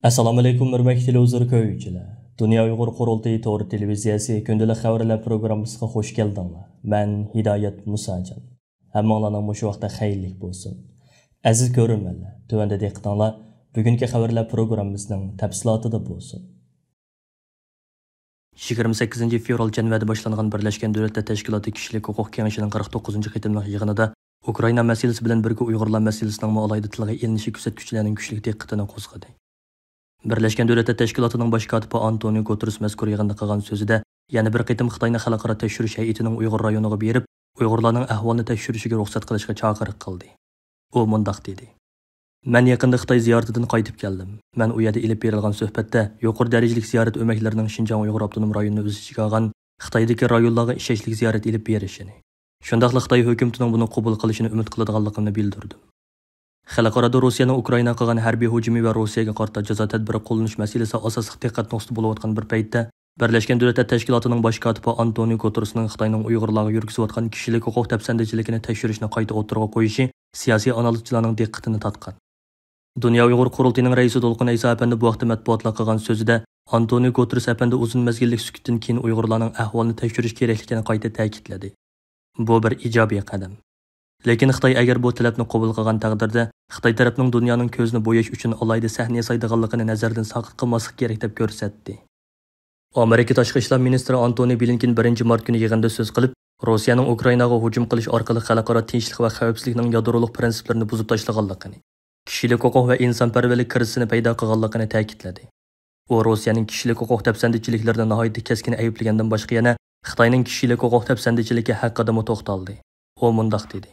Assalomu alaykum hurmatli televizor ko'ruvchilar. Dunyo Uyg'ur qurultayi to'g'ri televiziyasi kundalik xabarlar programmasiga xush keldinglar. Men Hidoyat Musajon. Hammanglarning mush vaqtda xayrlik bo'lsin. Aziz ko'ruvchilar, tuvanda diqqatinglar bugungi xabarlar programmasining tafsilotida bo'lsin. 28 fevral Janvada boshlangan Birlashgan Davlatlar Tashkiloti kishilik huquq kengashining 49-qitimli yig'inida Ukraina masalasi bilan birga Uyg'urlar masalasining alohida tilga ilinishi kuzatuvchilarning kuchli diqqatini qo'zg'adi. Birlashgan Davlatlar Tashkilotining bosh kotibi Antonio Guterres mazkur yig'inda qilgan so'zida yana bir qitim Xitoyning xalqaro tekshirish hay'atining Uyg'ur rayoniga berib, Uyg'urlarning ahvolini tekshirishiga ruxsat qilishga chaqiriq qildi. U mundaq dedi: "Men yaqinda Xitoy ziyoratidan qaytib keldim. Men u yerda ilib berilgan suhbatda yuqori darajalik ziyorat o'maklarining Xinjiang Uyg'ur avtonom rayonini o'z ichiga olgan Xitoydagi rayonlarga ishonchli ziyorat ilib berishini, shundaqla Xitoy hukumatining buni qabul qilishini umid qiladiganligimni bildirdim. Xalqarada Rossiyaning Ukraina qilgan harbiy hujumi va Rossiyaga qarshi jazo tadbiri qo'llanish masalasi asosiy diqqat nuqtasi bo'layotgan bir paytda Birlashgan Davlatlar Tashkilotining bosh kotibi Antonio Guterresning Xitoyning Uyg'urlarga yurgizayotgan kishilik huquq tafsandichiligini tekshirishni qayta o'tirg'a qo'yishi siyosiy analizchilarning diqqatini tortgan. Dunyo Uyg'ur qurultayining raisi To'lqin Ayso apandi bu vaqtda matbuotga qilgan so'zida Antonio Guterres apandi uzun mezgillik sukutdan keyin Uyg'urlarning ahvolini tekshirish kerakligini qayta ta'kidladi. Bu bir ijobiy qadam. Lekin Xitoy agar bu talabni qabul qilgan taqdirda Xitoy tarafining dunyoning ko'zini bo'yash uchun alayda sahna yasaydiganligini nazardan saqit qilmaslik kerak deb ko'rsatdi. Amerika tashqi ishlar ministri Antony Blinken 1-mart kuni yig'inda so'z qilib, Rossiyaning Ukrainaga hujum qilish orqali xalqaro tinchlik va xavfsizlikning yadroliq prinsiplarini buzib tashlaganligini, kishilik huquq va insonparvarlik krizini paydo qilganligini ta'kidladi. U Rossiyaning kishilik huquq tafsandichiliklarini nihoyatda keskin ayblagandan boshqa yana Xitoyning kishilik huquq tafsandichiligi haqida to'xtaldi. U mundaq dedi: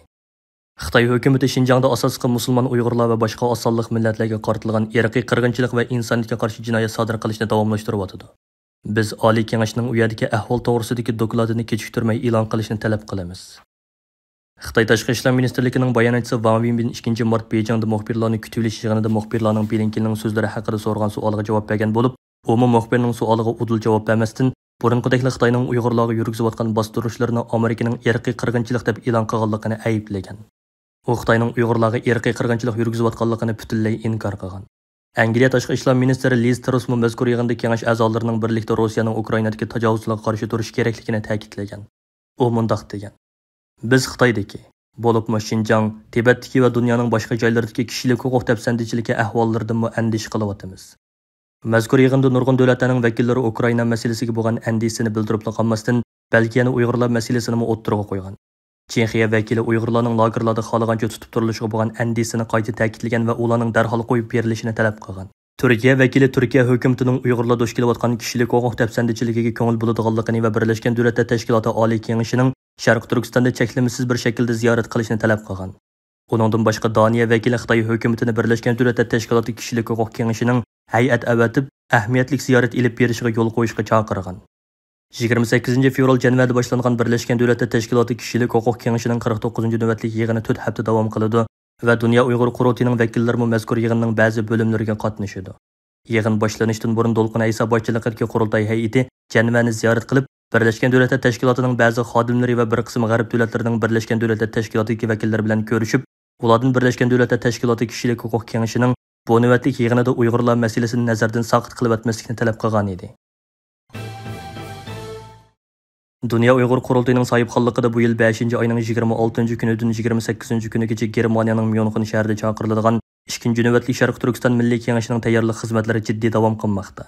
Xitoy hukumati Xinjiangda asosli musulmon Uyg'urlar va boshqa osonliq millatlarga qartilgan irqiy qirg'inchilik va insoniyatga qarshi jinoyat sodir qilishni davomlashtiryapti. Biz Oliy Kengashning u yerdagi ahvol to'g'risidagi dokladini kechiktirmay e'lon qilishni talab qilamiz. Xitoy Tashqi ishlar ministrligining bayonotchisi Wang Wenbin 2-mart Beyjingda muxbirlarni kutib olish yig'inida muxbirlarning Blinkenning so'zlari haqida so'rgan savoliga javob bergan bo'lib, u muxbirning savoliga udul javob bermasdan burunqidek Xitoyning Uyg'urlarga yurgizayotgan bostirishlarini Amerikaning irqiy qirg'inchilik deb e'lon qilganligini ayblagan. U Xitoyning Uyg'urlarga irqiy qirg'inchilik yurgizayotganligini butunlay inkor qilgan. Angliya tashqi ishlar ministri Liz Truss mazkur yig'inda kengash a'zolarining birlikda Rossiyaning Ukrainadagi tajovuzlarga qarshi turish kerakligini ta'kidlagan. U mundaq degan: "Biz Xitoydagi, bo'libmi Xinjiang, Tibetdagi va dunyoning boshqa joylaridagi kishilik huquq tafsandichiligi ahvollaridan andish qilyapmiz. Mazkur yig'inda nurg'un davlatlarning vakillari Ukraina masalasiga bo'lgan andisini bildirib qolmasdan, balki yana Uyg'urlar masalasini o'ttirg'a qo'ygan. Chexiya vakili Uyg'urlarning lagerlarda xohlagancha tutib turilishiga bo'lgan andisini qayta ta'kidlagan va ularning darhol qo'yib berilishini talab qilgan. Turkiya vakili Turkiya hukumatining Uyg'urlar duch kelayotgan kishilik huquq tafsandichiligiga ko'ngil bo'ladiganligini va Birlashgan Davlatlar Tashkiloti Oliy Kengashining Sharq Turkistonda cheklimisiz bir shaklda ziyorat qilishni talab qilgan. Uningdan boshqa Daniya vakili Xitoy hukumatini Birlashgan Davlatlar Tashkiloti kishilik huquq kengashining hay'at avatib ahmiyatli ziyorat ilib berishiga yo'l qo'yishga chaqirgan. 28 fevral Janvada boshlangan Birlashgan Davlatlar Tashkiloti kishilik huquq kengashining 49-navbatlik yig'ini 4 hafta davom qiladi va Dunyo Uyg'ur qurultayining vakillari mazkur yig'inning ba'zi bo'limlariga qatnashadi. Yig'in boshlanishidan burun To'lqin Ayso boshchiligidagi qurultay hay'ati Janvani ziyorat qilib, Birlashgan Davlatlar Tashkilotining ba'zi xodimlari va bir qism g'arb davlatlarining Birlashgan Davlatlar Tashkilotiga vakillari bilan ko'rishib, ulardan Birlashgan Davlatlar Tashkiloti kishilik huquq kengashining bu navbatlik yig'inida Uyg'urlar masalasini nazardan saqit qilib o'tmaslikni talab qilgan edi. Dunyo Uyg'ur qurultayining sohibxonligida bu yil 5-oyning 26-kunidan 28-kunigacha Germaniyaning Myunxen shahrida chaqiriladigan 2-navbatlik Sharq Turkiston Milliy Kengashining tayyorlik xizmatlari jiddiy davom qilmoqda.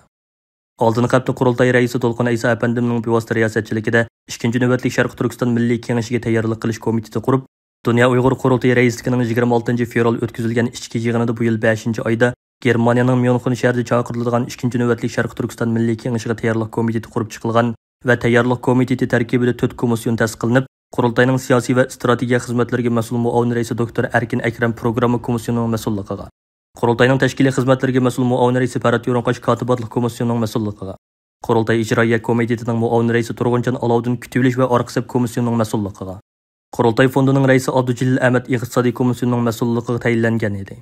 Oldingi hafta qurultay raisi To'lqin Ayso apandimning bevosita riyosatchiligida 2-navbatlik Sharq Turkiston Milliy Kengashiga tayyorlik qilish komiteti qurib, Dunyo Uyg'ur qurultayi raisligining 26 fevral o'tkazilgan ichki yig'inida bu yil 5-oyda Germaniyaning Myunxen shahrida chaqiriladigan 2-navbatlik Sharq Turkiston Milliy Kengashiga tayyorlik komiteti qurib chiqilgan va tayyorlik komiteti tarkibida 4 komissiyon tashkil qilinib, qurultayning siyosiy va strategiya xizmatlariga mas'ul muavin raisi doktor Erkin Akram programma komissiyonining mas'ulligiga, qurultayning tashkiliy xizmatlariga mas'ul muavin raisi Farhat Yo'ronqosh kotibotlik komissiyonining mas'ulligiga, qurultay ijroiya komitetining muavin raisi Turg'unjon Alovdin kutib olish va orqisab komissiyonining mas'ulligiga, qurultay fondining raisi Abdujalil Ahmad iqtisodiy komissiyonining mas'ulligiga tayinlangan edi.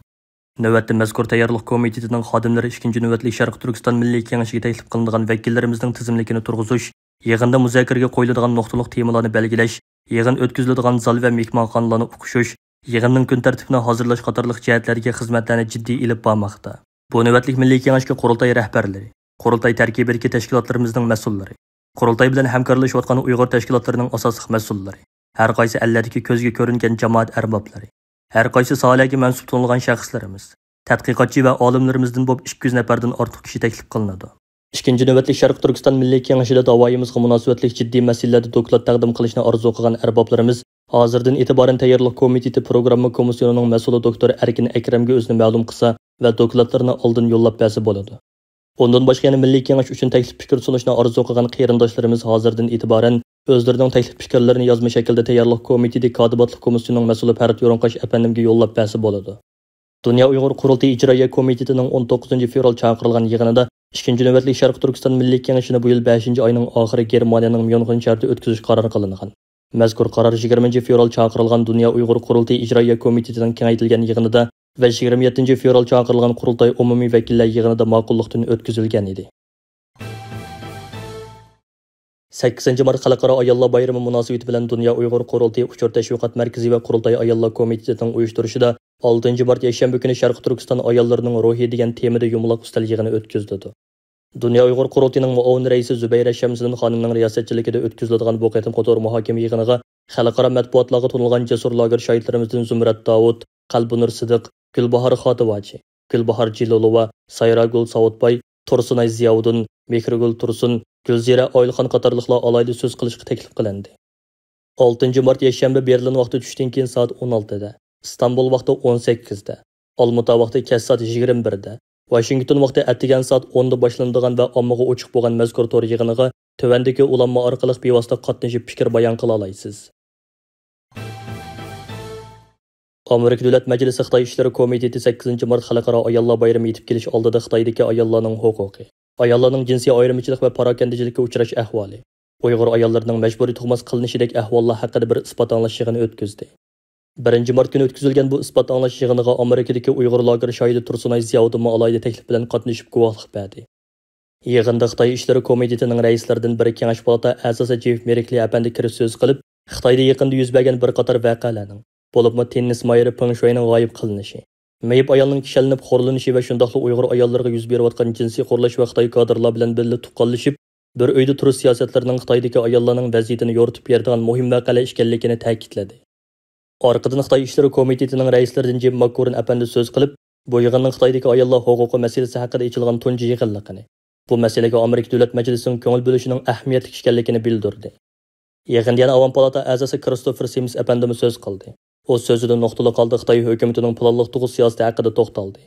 Navbatda mazkur tayyorlik komitetining xodimlari 2-navbatlik Sharq Turkiston Milliy Kengashiga taklif qilingan vakillarimizning tizimligini turg'izish, yig'inda muzokaraga qo'yiladigan nuqtaliq temalarni belgilash, yig'in o'tkaziladigan zal va mehmonxonalarni o'qishish, yig'inning kun tartibini hozirlash qatorliq jihatlarga xizmatlarni jiddiy ilib bormoqda. Bu navbatlik Milliy Kengashga qurultay rahbarlari, qurultay tarkibidagi tashkilotlarimizning mas'ullari, qurultay bilan hamkorlashayotgan Uyg'ur tashkilotlarining asosiy mas'ullari, har qaysi allardagi ko'zga ko'ringan jamoat arboblari, har qaysi sohalarga mansub tutilgan shaxslarimiz, tadqiqotchi va olimlarimizdan bo'lib 200 nafardan ortiq kishi taklif qilinadi. Ikkinchi navbatlik Sharq Turkiston Milliy Kengashida da'voyimizga munosabatli jiddiy masalalarda doklad taqdim qilishni orzu qilgan arboblarimiz hozirdan e'tiboran tayyorlik komiteti programma komissionining mas'uli doktor Erkin Akramga o'zini ma'lum qilsa va dokladlarni oldin yo'llab bersa bo'ladi. Ondan boshqa yana Milliy Kengash uchun taklif fikr sunishni orzu qilgan qarindoshlarimiz hozirdan e'tiboran o'zlarining taklif fikrlarini yozma shaklda tayyorlik komiteti kotibotlik komissiyasining mas'uli Farid Yo'rinqash apandimga yo'llab bersa bo'ladi. Dunyo Uyg'ur qurultiy ijroiya komitetining 19-fevral chaqirilgan yig'inida ikkinchi navbatli Sharq Turkiston Milliy Kengashini bu yil 5-oyning oxiri Germaniyaning Myunxen shahrida o'tkazish qaror qilingan. Mazkur qaror 20-fevral chaqirilgan Dunyo Uyg'ur qurultiy ijroiya komitetining kengaytirilgan yig'inida va 27-fevral chaqirilgan qurultay umumiy vakillar yig'inida ma'qullikdan o'tkazilgan edi. 8-mart Xalqaro ayollar bayrami munosabati bilan Dunyo Uyg'ur qurultiy uchur tashviqot markazi va qurultay ayollar komitetining uyushtirishida 6-mart yakshanba kuni Sharq Turkiston ayollarining ruhi degan temada yumaloq ustal yig'ini o'tkazildi. Dunyo Uyg'ur qurultiyining muavin raisi Zubayra Shamsiddin xonimning riyosatchiligida o'tkaziladigan bu qatim qator muhokama yig'iniga xalqaro matbuotlarga to'lgan jasur lager shoirlarimizdan Zumrat Davud, Qalbunur Sidiq, Gulbahor Xotivachi, Gulbahor Jilolova, Sayragul Savutbay, Tursunay Ziyovuddin, Mehrigul Tursun, Gulzira Oylxon qatorliqlar alayda so'z qilishga taklif qilindi. 6-mart yakshanba Berlin vaqti tushdan keyin soat 16 da, İstanbul vaqti 18 da, Olmuta vaqti kech soat 21 da, Washington vaqti attigan soat 10 da boshlanadigan va ommaga ochiq bo'lgan mazkur to'r yig'iniga tövandagi ulanma orqali bevosita qatnashib fikr bayon qila olasiz. Amerika Davlat Majlisi Xitoy ishlari komiteti 8-mart Xalqaro ayollar bayrami yetib kelish oldida Xitoydagi ayollarning huquqi, ayollarning jinsiy ayirmachilik va parokandachilikka uchrash ahvoli, Uyg'ur ayollarining majburiy tug'mas qilinishidek ahvollar haqida bir isbot anglash yig'ini o'tkazdi. 1-mart kuni o'tkazilgan bu isbot anglash yig'iniga Amerikadagi Uyg'ur lager shoiri Tursunay Ziyovuddin alayda taklif bilan qatnashib guvohlik berdi. Yig'inda Xitoy ishlari komitetining raislaridan biri Kengash palata a'zosi Jeff Merikli apandi kirib so'z qilib, Xitoyda yaqinda yuz bergan bir qator voqealarning, bo'libmi tennis mayri Peng Shuayning g'oyib qilinishi, mayib ayolning kishilanib xo'rlanishi va shundaqli Uyg'ur ayollarga yuz berayotgan jinsiy xo'rlash va Xitoy kadrlar bilan birga tuqqanlashib, bir uyda turish siyosatlarining Xitoydagi ayollarning vaziyatini yoritib beradigan muhim voqealar ekanligini ta'kidladi. Orqadan Xitoy ishlari komitetining raislaridan Jim Makurin apandi so'z qilib, bu yig'inning Xitoydagi ayollar huquqi masalasi haqida ichilgan tunji yig'inligini, bu masalaga Amerika Davlat Majlisining ko'ngil bo'lishining ahamiyatli ekanligini bildirdi. Yig'inda yana Avam palata a'zosi Christopher Sims apandi so'z qildi. O sözüdə nöqtəli qaldı Xitoy hökumətinin planlıq tuğuz siyasəti haqqında toxtaldı.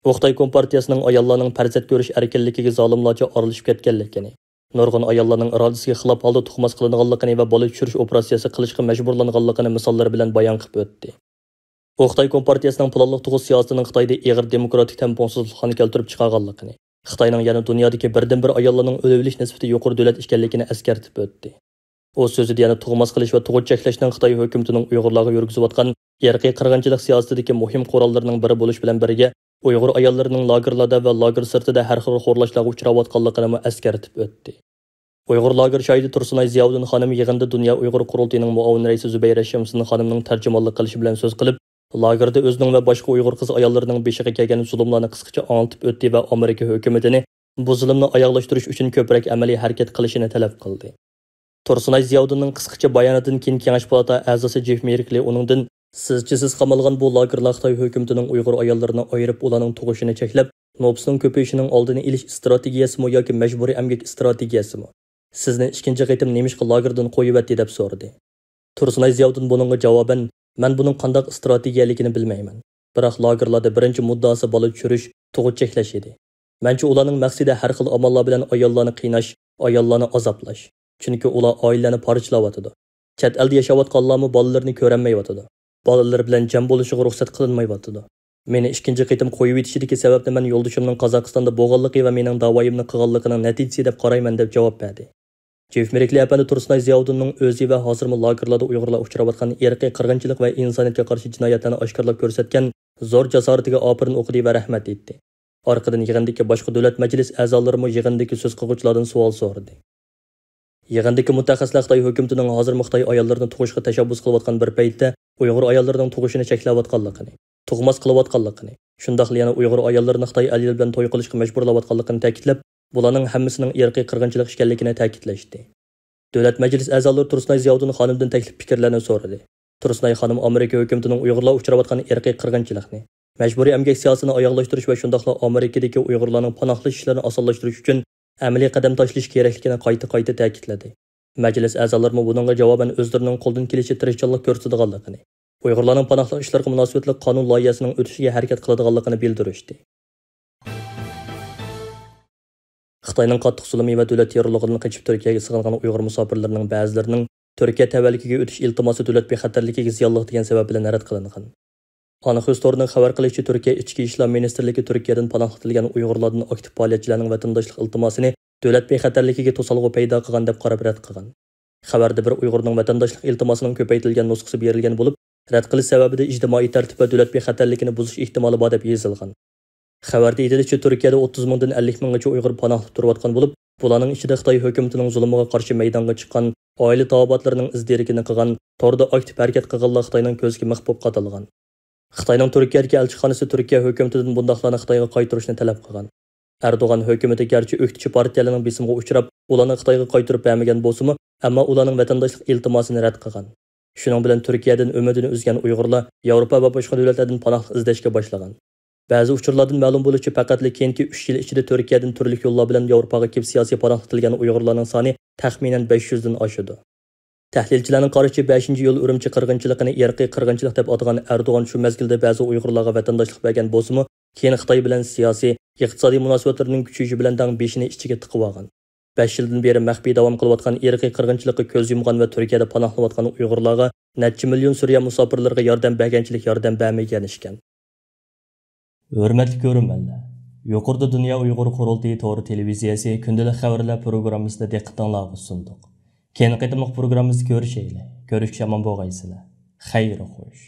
O Xitoy Kompartiyasının ayollarning farzand ko'rish erkinligiga zolimlarcha aralashib ketganligini, nurg'un ayollarning irodasiga xilof holda tug'mas qilinganligini va bola tushirish operatsiyasi qilishga majburlanganligini misollar bilan bayon qilib o'tdi. O Xitoy Kompartiyasının planlıq tuğuz siyasətining Xitoyda ig'ir demokratik temponsizlikni keltirib chiqarganligini, Xitoyning yana dunyodagi birdan-bir ayollarning o'livlik nisbati yuqori davlat ekanligini eskartib o'tdi. O sözüdə yana tug'mas qilish va tug'ut cheklashning Xitoy hukumatining Uyg'urlarga yurgizayotgan irqiy qirg'inchilik siyosatidagi muhim qurollarining biri bo'lish bilan birga Uyg'ur ayollarining lagerlarda va lager sirtida har xil xo'rlashlarga uchrayotganligini eskartib o'tdi. Uyg'ur lager shoiri Tursunay Ziyovuddin xonim yig'inda Dunyo Uyg'ur qurultiyining muavin raisi Zubayra Shamsiddin xonimning tarjimonlik qilishi bilan so'z qilib, lagerda o'zining va boshqa Uyg'ur qiz ayollarining beshiga kelgan zulmlarni qisqacha anlatib o'tdi va Amerika hukumatini bu zulmni oyoqlashtirish uchun ko'proq amaliy harakat qilishini talab qildi. Tursunay Ziyovuddinning qisqacha bayonotidan keyin Kengash palata a'zosi Jeff Merikli uningdan siz qamalgan bu lagerlar Xitoy hukumatining Uyg'ur ayollarini ayirib ularning tug'ishini cheklab, nopsning ko'payishining oldini olish strategiyasimi yoki majburiy emgak strategiyasimi? Sizni ikkinchi qitim nemishqa lagerdan qo'yibdi deb so'radi. Tursunay Ziyovuddin buningga javoban, men buning qanday strategiyaligini bilmayman. Biroq lagerlarda birinchi muddaosi bola tushirish, tug'ut cheklash edi. Mencha ularning maqsadi har xil amallar bilan ayollarni qiynash, ayollarni azoblash. Chunki ular oilani parchalayotdi. Chet elda yashayotganlarmi bolalarini ko'rolmayotdi. Bolalar bilan jam bo'lishiga ruxsat qilinmayotdi. Meni ikkinchi qitim qo'yib etishidagi sababni men yo'ldoshimning Qozog'istonda bo'lganligi va mening da'voyimni qilganligining natijasi deb qarayman deb javob berdi. Jeff Merikli apandi Tursunay Ziyovuddinning o'zi va hozirmi lagerlarda Uyg'urlar uchrayotgan irqiy qirg'inchilik va insoniyatga qarshi jinoyatlarni oshkorlab ko'rsatgan zo'r jasoratiga opirin o'qidi va rahmat etdi. Orqadan yig'indagi boshqa davlat majlis a'zolarimi yig'indagi so'z qiluvchilardan savol so'radi. Yig'indagi mutaxassislar Xitoy hukumatining hozirmi Xitoy ayollarini tug'ishga tashabbus qilayotgan bir paytda Uyg'ur ayollarining tug'ishini cheklayotganligini, tug'mas qilayotganligini, Shundaqla yana Uyg'ur ayollarini Xitoy ayol bilan to'y qilishga majburlayotganligini ta'kidlab, bularning hammasining irqiy qirg'inchilik ekanligini ta'kidlashdi. Davlat Majlis a'zolari Tursunay Ziyoddin xonimdan taklif fikrlarni so'radi. Tursunay xonim Amerika hukumatining Uyg'urlar uchrayotgan irqiy qirg'inchilikni, majburiy emgak siyosatini oyoqlashtirish va shundaqla Amerikadagi Uyg'urlarning panohlash ishlarini osonlashtirish uchun amaliy qadam tashlash kerakligini qayta ta'kidladi. Majlis a'zolari buningga javoban o'zlarining qo'ldan kelishi tirishchilik ko'rsatganligini, Uyg'urlarning panohlash ishlariga munosabatli qonun loyihasining o'tishiga harakat qiladiganligini bildirishdi. Xitoyning qattiq zulmiy va davlat terrorligidan qochib Turkiyaga sig'ingan Uyg'ur musofirlarining ba'zilarining Turkiya tavalligiga o'tish iltimosi davlat bexatarligiga ziyonli degan sabab bilan rad qilingan. Anaxus torining xabar qilishicha, Turkiya Ichki ishlar ministrligi Turkiyadan panohlatilgan Uyg'urlarning aktiv faoliyatchilarning vatandoshlik iltimosini davlat bexatarligiga to'salg'u paydo qilgan deb qarab rad qilgan. Xabarda bir Uyg'urning vatandoshlik iltimosining ko'paytirilgan nusxasi berilgan bo'lib, rad qilish sababida ijtimoiy tartib va davlat bexatarligini buzish ehtimoli bor deb yozilgan. Xabarda aytilishicha, Turkiyada 30 mingdan 50 minggacha Uyg'ur panohlab turayotgan bo'lib, bularning ichida Xitoy hukumatining zulmiga qarshi maydonga chiqqan, oila tavobatlarining izdirikini qilgan, torda aktiv harakat qilganlar Xitoyning ko'ziga mahbub qatalgan. Xitoyning Turkiyadagi elchixonasi Turkiya hukumatidan bundaqlarni Xitoyga qaytarishni talab qilgan. Erdo'g'an hukumati garchi o'qituvchi partiyalarning bisimga uchrab, ularni Xitoyga qaytarib bermagan bo'lsa-mu, ammo ularning vatandoshlik iltimosini rad qilgan. Shuning bilan Turkiyadan umidini uzgan Uyg'urlar Yevropa va boshqa davlatlardan panoh izlashga boshlagan. Ba'zi uchurlardan ma'lum bo'lishicha, faqatli keyingi 3 yil ichida Turkiyadan turli yo'llar bilan Yevropaga kelib siyosiy panohlatilgan Uyg'urlarning soni taxminan 500 dan oshadi. Tahlilchilarning qarashicha 5-yo'l Urumchi qirg'inchiligini irqiy qirg'inchilik deb atagan Erdo'g'an shu mezgilda ba'zi Uyg'urlarga vatandoshlik bergan bo'lsa-mu, keyin Xitoy bilan siyosiy, iqtisodiy munosabatlarning kuchayishi bilan dang beshini ichiga tiqib olgan. 5 yildan beri maxfiy davom qilayotgan irqiy qirg'inchilikka ko'z yumgan va Turkiyada panohlayotgan Uyg'urlarga necha million Suriya musofirlariga yordam bermagan ishkan. Hurmatli ko'ruvchilar, yuqorida Dunyo Uyg'ur qurultiyi to'g'ri televiziyasi kundalik xabarlar programmasida diqqatingizga sundiq. Keyin qitimliq programmamizda ko'rishaylik. Ko'rishga omon bo'lgaysizlar. Xayr xo'sh.